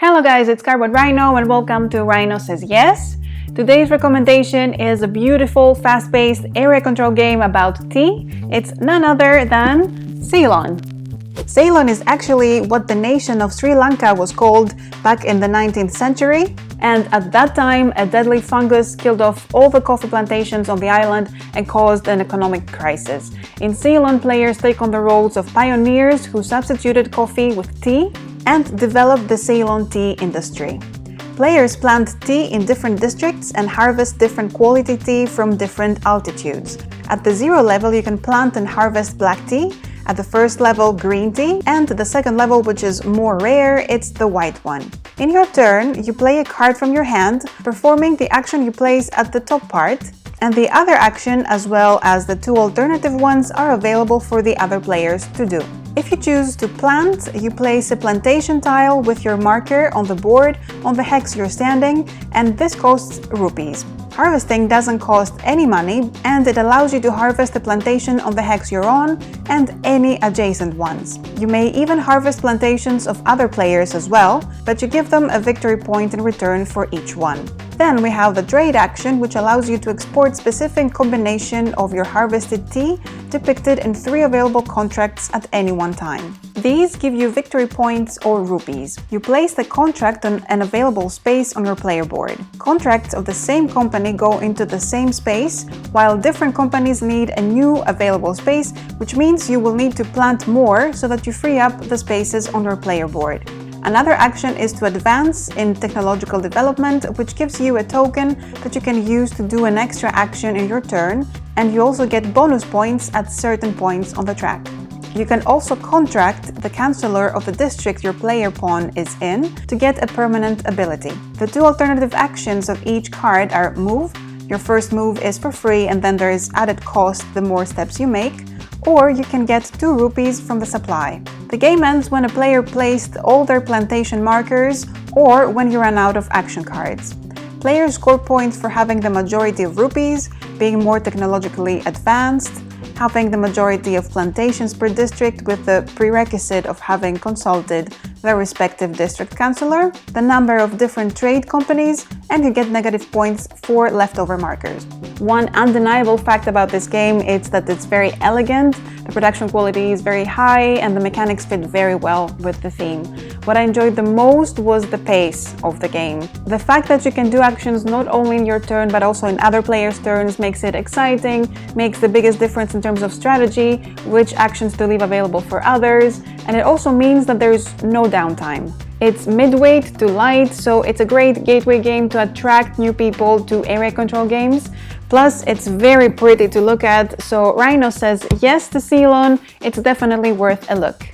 Hello guys, it's Cardboard Rhino and welcome to Rhino Says Yes. Today's recommendation is a beautiful, fast-paced area control game about tea. It's none other than Ceylon. Ceylon is actually what the nation of Sri Lanka was called back in the 19th century, and at that time a deadly fungus killed off all the coffee plantations on the island and caused an economic crisis. In Ceylon, players take on the roles of pioneers who substituted coffee with tea and developed the Ceylon Tea Industry. Players plant tea in different districts and harvest different quality tea from different altitudes. At the 0 level, you can plant and harvest black tea. At the first level, green tea, and the second level, which is more rare, it's the white one. In your turn, you play a card from your hand, performing the action you place at the top part, and the other action, as well as the two alternative ones, are available for the other players to do. If you choose to plant, you place a plantation tile with your marker on the board on the hex you're standing, and this costs rupees. Harvesting doesn't cost any money, and it allows you to harvest the plantation on the hex you're on and any adjacent ones. You may even harvest plantations of other players as well, but you give them a victory point in return for each one. Then we have the trade action, which allows you to export specific combination of your harvested tea depicted in 3 available contracts at any one time. These give you victory points or rupees. You place the contract on an available space on your player board. Contracts of the same company go into the same space, while different companies need a new available space, which means you will need to plant more so that you free up the spaces on your player board. Another action is to advance in technological development, which gives you a token that you can use to do an extra action in your turn, and you also get bonus points at certain points on the track. You can also contract the counselor of the district your player pawn is in to get a permanent ability. The 2 alternative actions of each card are move. Your first move is for free, and then there is added cost the more steps you make, or you can get 2 rupees from the supply. The game ends when a player placed all their plantation markers or when you run out of action cards. Players score points for having the majority of rupees, being more technologically advanced, having the majority of plantations per district with the prerequisite of having consulted their respective district councillor, the number of different trade companies, and you get negative points for leftover markers. One undeniable fact about this game is that it's very elegant, the production quality is very high, and the mechanics fit very well with the theme. What I enjoyed the most was the pace of the game. The fact that you can do actions not only in your turn but also in other players' turns makes it exciting, makes the biggest difference in terms of strategy, which actions to leave available for others, and it also means that there's no downtime. It's midweight to light, so it's a great gateway game to attract new people to area control games. Plus, it's very pretty to look at, so Rhino says yes to Ceylon. It's definitely worth a look.